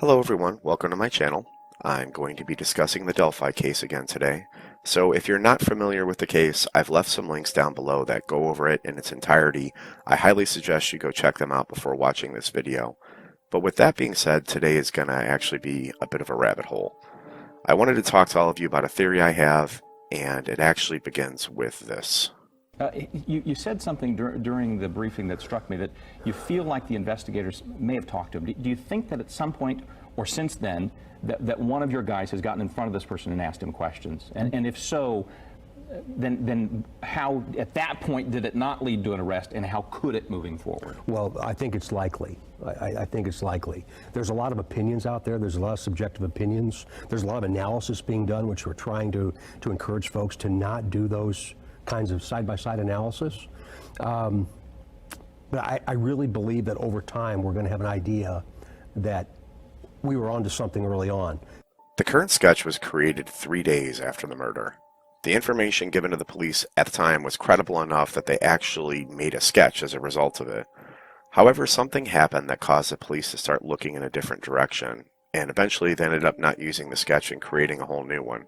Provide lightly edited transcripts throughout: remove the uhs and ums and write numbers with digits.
Hello everyone, welcome to my channel. I'm going to be discussing the Delphi case again today. So if you're not familiar with the case, I've left some links down below that go over it in its entirety. I highly suggest you go check them out before watching this video. But with that being said, today is going to actually be a bit of a rabbit hole. I wanted to talk to all of you about a theory I have, and it actually begins with this. You said something during the briefing that struck me, that you feel like the investigators may have talked to him. Do you think that at some point or since then that one of your guys has gotten in front of this person and asked him questions? And if so, then how, at that point, did it not lead to an arrest, and how could it moving forward? Well, I think it's likely. I think it's likely. There's a lot of opinions out there. There's a lot of subjective opinions. There's a lot of analysis being done, which we're trying to encourage folks to not do those kinds of side-by-side analysis. But I really believe that over time we're going to have an idea that we were onto something early on. The current sketch was created 3 days after the murder. The information given to the police at the time was credible enough that they actually made a sketch as a result of it. However, something happened that caused the police to start looking in a different direction, and eventually they ended up not using the sketch and creating a whole new one.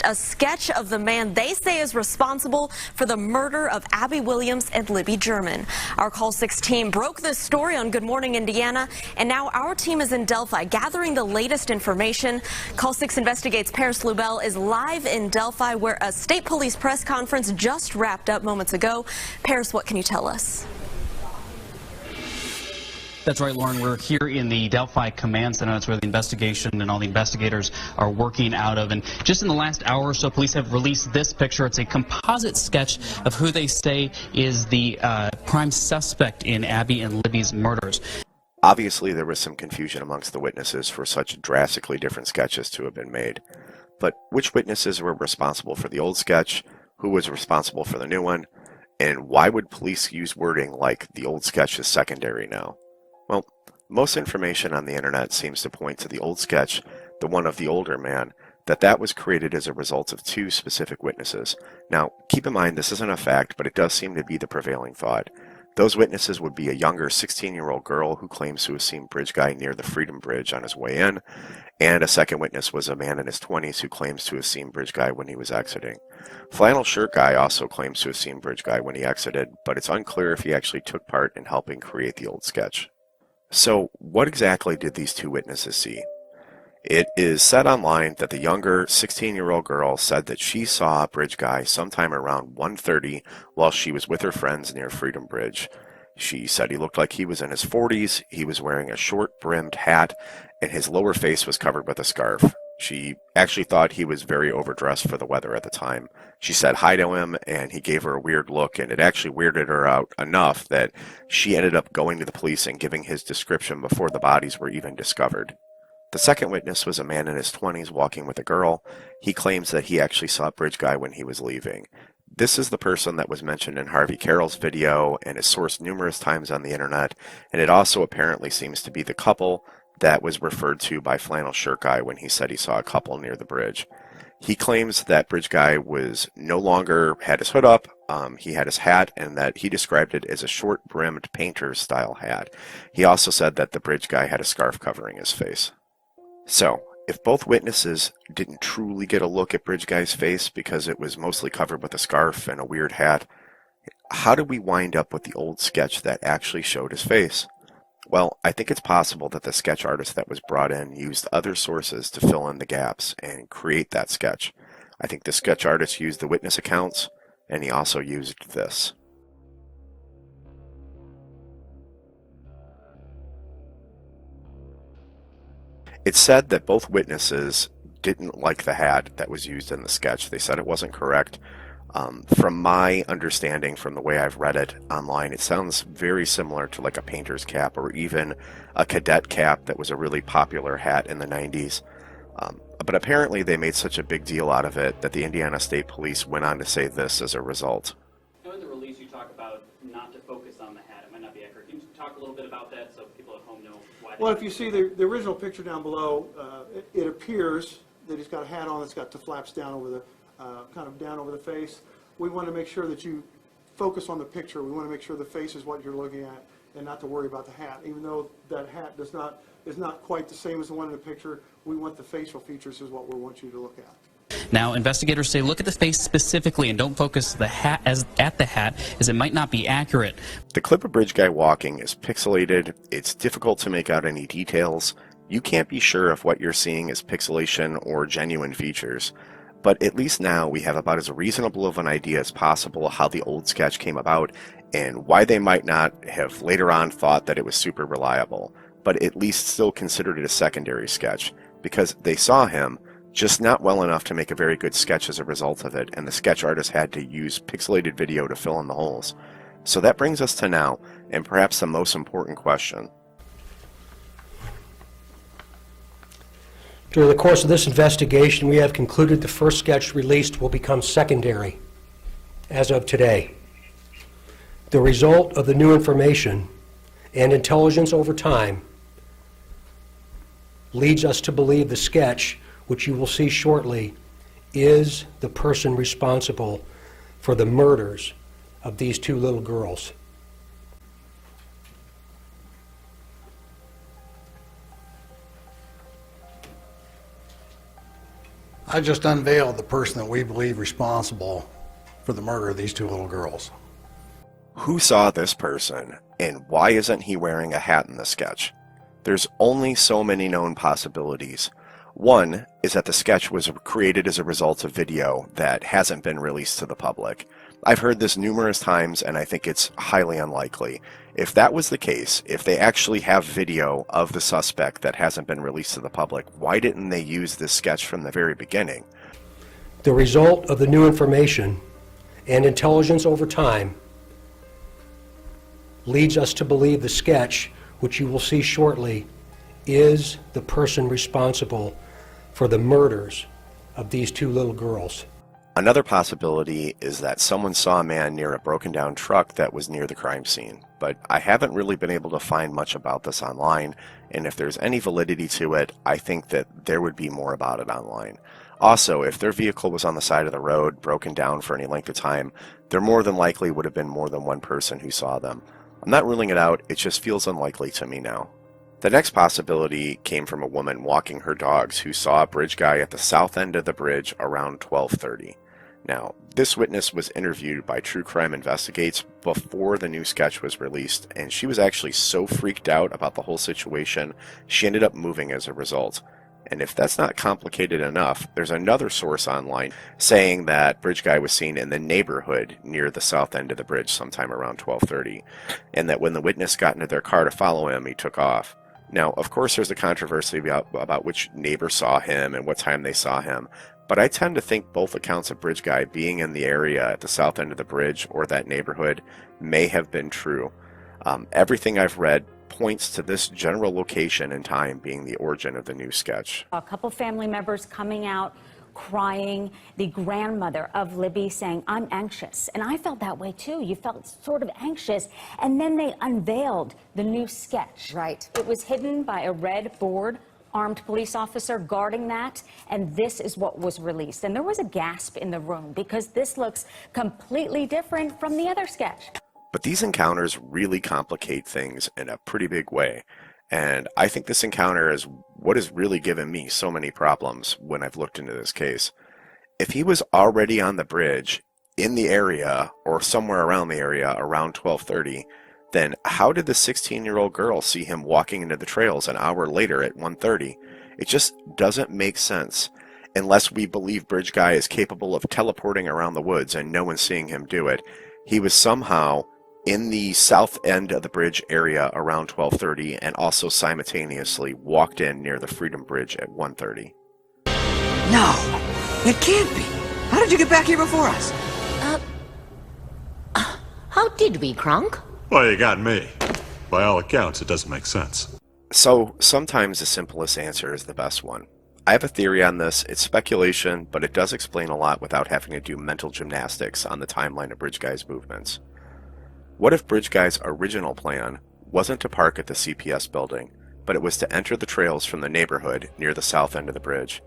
A sketch of the man they say is responsible for the murder of Abby Williams and Libby German. Our Call 6 team broke this story on Good Morning Indiana, and now our team is in Delphi gathering the latest information. Call 6 Investigates Paris Lubell is live in Delphi, where a state police press conference just wrapped up moments ago. Paris, what can you tell us? That's right, Lauren. We're here in the Delphi Command Center. That's where the investigation and all the investigators are working out of. And just in the last hour or so, police have released this picture. It's a composite sketch of who they say is the prime suspect in Abby and Libby's murders. Obviously, there was some confusion amongst the witnesses for such drastically different sketches to have been made. But which witnesses were responsible for the old sketch? Who was responsible for the new one? And why would police use wording like the old sketch is secondary now? Well, most information on the internet seems to point to the old sketch, the one of the older man, that was created as a result of two specific witnesses. Now, keep in mind this isn't a fact, but it does seem to be the prevailing thought. Those witnesses would be a younger 16-year-old girl who claims to have seen Bridge Guy near the Freedom Bridge on his way in, and a second witness was a man in his 20s who claims to have seen Bridge Guy when he was exiting. Flannel Shirt Guy also claims to have seen Bridge Guy when he exited, but it's unclear if he actually took part in helping create the old sketch. So, what exactly did these two witnesses see? It is said online that the younger 16-year-old girl said that she saw Bridge Guy sometime around 1:30 while she was with her friends near Freedom Bridge. She said he looked like he was in his 40s, he was wearing a short-brimmed hat, and his lower face was covered with a scarf. She actually thought he was very overdressed for the weather at the time. She said hi to him, and he gave her a weird look, and it actually weirded her out enough that she ended up going to the police and giving his description before the bodies were even discovered. The second witness was a man in his 20s walking with a girl. He claims that he actually saw Bridge Guy when he was leaving. This is the person that was mentioned in Harvey Carroll's video and is sourced numerous times on the internet, and it also apparently seems to be the couple that was referred to by Flannel Shirt Guy when he said he saw a couple near the bridge. He claims that Bridge Guy was no longer had his hood up, he had his hat, and that he described it as a short-brimmed painter-style hat. He also said that the Bridge Guy had a scarf covering his face. So, if both witnesses didn't truly get a look at Bridge Guy's face because it was mostly covered with a scarf and a weird hat, how did we wind up with the old sketch that actually showed his face? Well, I think it's possible that the sketch artist that was brought in used other sources to fill in the gaps and create that sketch. I think the sketch artist used the witness accounts, and he also used this. It's said that both witnesses didn't like the hat that was used in the sketch. They said it wasn't correct. From my understanding, from the way I've read it online, it sounds very similar to like a painter's cap or even a cadet cap that was a really popular hat in the 90s. But apparently they made such a big deal out of it that the Indiana State Police went on to say this as a result. Now in the release you talk about not to focus on the hat. It might not be accurate. Can you talk a little bit about that so people at home know why? Well, if you see the original picture down below, it appears that he's got a hat on that's got the flaps down over the kind of down over the face. We want to make sure that you focus on the picture. We want to make sure the face is what you're looking at. and not to worry about the hat. Even though that hat is not quite the same as the one in the picture, we want the facial features is what we want you to look at. Now, investigators say look at the face specifically and don't focus at the hat, as it might not be accurate. The clip of Bridge Guy walking is pixelated. It's difficult to make out any details. You can't be sure if what you're seeing is pixelation or genuine features. But at least now we have about as reasonable of an idea as possible how the old sketch came about and why they might not have later on thought that it was super reliable, but at least still considered it a secondary sketch, because they saw him, just not well enough to make a very good sketch as a result of it, and the sketch artist had to use pixelated video to fill in the holes. So that brings us to now, and perhaps the most important question. During the course of this investigation, we have concluded the first sketch released will become secondary as of today. The result of the new information and intelligence over time leads us to believe the sketch, which you will see shortly, is the person responsible for the murders of these two little girls. I just unveiled the person that we believe responsible for the murder of these two little girls. Who saw this person, and why isn't he wearing a hat in the sketch? There's only so many known possibilities. One is that the sketch was created as a result of video that hasn't been released to the public. I've heard this numerous times, and I think it's highly unlikely. If that was the case, if they actually have video of the suspect that hasn't been released to the public, why didn't they use this sketch from the very beginning? The result of the new information and intelligence over time leads us to believe the sketch, which you will see shortly, is the person responsible for the murders of these two little girls. Another possibility is that someone saw a man near a broken down truck that was near the crime scene, but I haven't really been able to find much about this online, and if there's any validity to it, I think that there would be more about it online. Also, if their vehicle was on the side of the road, broken down for any length of time, there more than likely would have been more than one person who saw them. I'm not ruling it out, it just feels unlikely to me now. The next possibility came from a woman walking her dogs who saw a bridge guy at the south end of the bridge around 12:30. Now, this witness was interviewed by True Crime Investigates before the new sketch was released, and she was actually so freaked out about the whole situation, she ended up moving as a result. And if that's not complicated enough, there's another source online saying that bridge guy was seen in the neighborhood near the south end of the bridge sometime around 12:30, and that when the witness got into their car to follow him, he took off. Now, of course, there's a controversy about which neighbor saw him and what time they saw him, but I tend to think both accounts of bridge guy being in the area at the south end of the bridge or that neighborhood may have been true. Everything I've read points to this general location and time being the origin of the new sketch. A couple family members coming out crying, the grandmother of Libby saying, "I'm anxious." And I felt that way too. You felt sort of anxious. And then they unveiled the new sketch. Right. It was hidden by a red board, armed police officer guarding that, and this is what was released. And there was a gasp in the room because this looks completely different from the other sketch. But these encounters really complicate things in a pretty big way. And I think this encounter is what has really given me so many problems when I've looked into this case. If he was already on the bridge in the area or somewhere around the area around 12:30, then how did the 16-year-old girl see him walking into the trails an hour later at 1:30? It just doesn't make sense unless we believe Bridge Guy is capable of teleporting around the woods and no one seeing him do it. He was somehow in the south end of the bridge area around 12:30 and also simultaneously walked in near the Freedom Bridge at 1:30. No, it can't be. How did you get back here before us? How did we, Kronk? Well, you got me. By all accounts, it doesn't make sense. So, sometimes the simplest answer is the best one. I have a theory on this. It's speculation, but it does explain a lot without having to do mental gymnastics on the timeline of Bridge Guy's movements. What if Bridge Guy's original plan wasn't to park at the CPS building, but it was to enter the trails from the neighborhood near the south end of the bridge?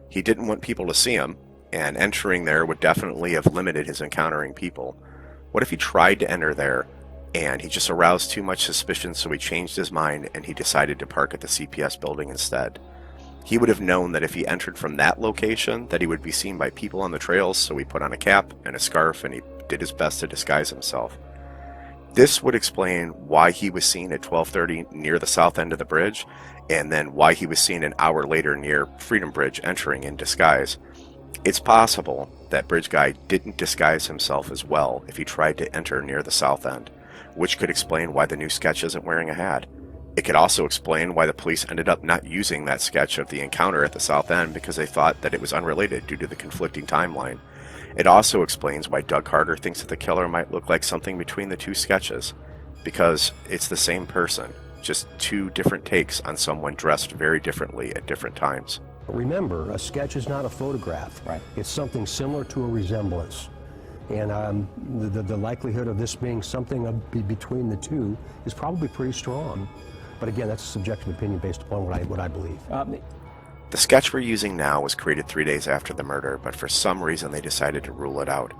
He didn't want people to see him, and entering there would definitely have limited his encountering people. What if he tried to enter there and he just aroused too much suspicion, so he changed his mind and he decided to park at the CPS building instead. He would have known that if he entered from that location that he would be seen by people on the trails, so he put on a cap and a scarf and he did his best to disguise himself. This would explain why he was seen at 12:30 near the south end of the bridge, and then why he was seen an hour later near Freedom Bridge entering in disguise. It's possible that Bridge Guy didn't disguise himself as well if he tried to enter near the south end, which could explain why the new sketch isn't wearing a hat. It could also explain why the police ended up not using that sketch of the encounter at the south end because they thought that it was unrelated due to the conflicting timeline. It also explains why Doug Carter thinks that the killer might look like something between the two sketches, because it's the same person, just two different takes on someone dressed very differently at different times. Remember, a sketch is not a photograph. Right. It's something similar to a resemblance. And the likelihood of this being something between the two is probably pretty strong. But again, that's a subjective opinion based upon what I believe. The sketch we're using now was created 3 days after the murder, but for some reason they decided to rule it out.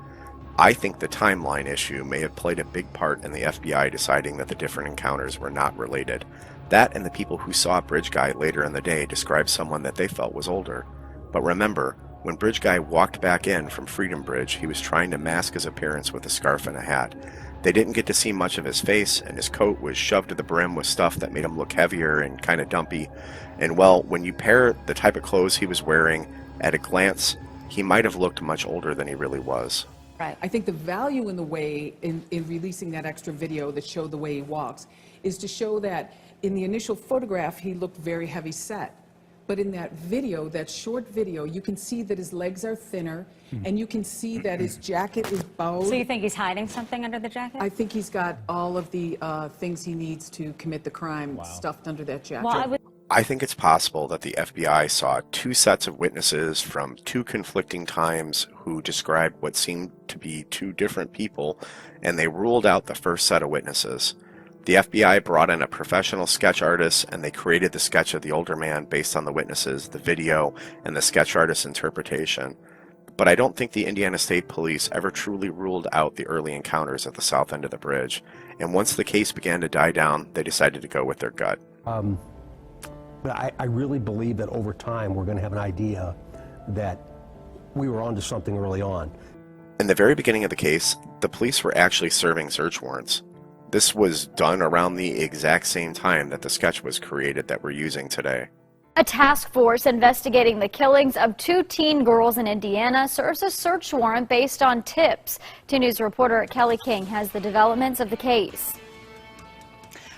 I think the timeline issue may have played a big part in the FBI deciding that the different encounters were not related. That and the people who saw Bridge Guy later in the day described someone that they felt was older. But remember, when Bridge Guy walked back in from Freedom Bridge, he was trying to mask his appearance with a scarf and a hat. They didn't get to see much of his face, and his coat was shoved to the brim with stuff that made him look heavier and kind of dumpy. And well, when you pair the type of clothes he was wearing, at a glance, he might have looked much older than he really was. Right. I think the value in the way, in releasing that extra video that showed the way he walks, is to show that in the initial photograph, he looked very heavy set. But in that video, that short video, you can see that his legs are thinner, and you can see that his jacket is bowed. So you think he's hiding something under the jacket? I think he's got all of the things he needs to commit the crime stuffed under that jacket. Well, I think it's possible that the FBI saw two sets of witnesses from two conflicting times who described what seemed to be two different people, and they ruled out the first set of witnesses. The FBI brought in a professional sketch artist, and they created the sketch of the older man based on the witnesses, the video, and the sketch artist's interpretation. But I don't think the Indiana State Police ever truly ruled out the early encounters at the south end of the bridge. And once the case began to die down, they decided to go with their gut. But I really believe that over time we're going to have an idea that we were onto something early on. In the very beginning of the case, the police were actually serving search warrants. This was done around the exact same time that the sketch was created that we're using today. A task force investigating the killings of 2 teen girls in Indiana serves a search warrant based on tips. 2 News reporter Kelly King has the developments of the case.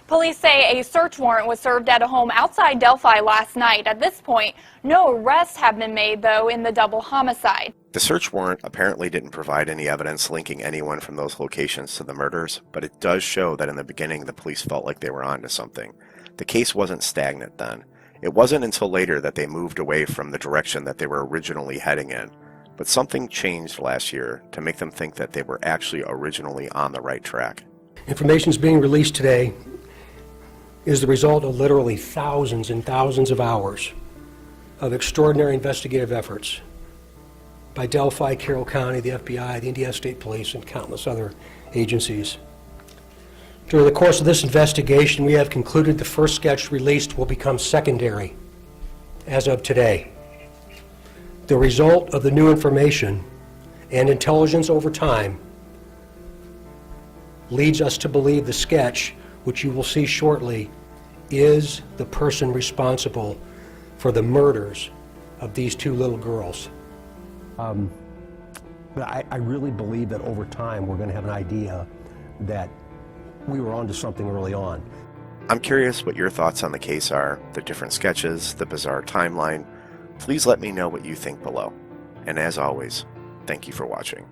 Police say a search warrant was served at a home outside Delphi last night. At this point, no arrests have been made, though, in the double homicide. The search warrant apparently didn't provide any evidence linking anyone from those locations to the murders, but it does show that in the beginning the police felt like they were onto something. The case wasn't stagnant then. It wasn't until later that they moved away from the direction that they were originally heading in. But something changed last year to make them think that they were actually originally on the right track. Information is being released today is the result of literally thousands and thousands of hours of extraordinary investigative efforts by Delphi, Carroll County, the FBI, the Indiana State Police, and countless other agencies. During the course of this investigation, we have concluded the first sketch released will become secondary as of today. The result of the new information and intelligence over time leads us to believe the sketch, which you will see shortly, is the person responsible for the murders of these 2 little girls. But I really believe that over time we're going to have an idea that we were onto something early on. I'm curious what your thoughts on the case are, the different sketches, the bizarre timeline. Please let me know what you think below. And as always, thank you for watching.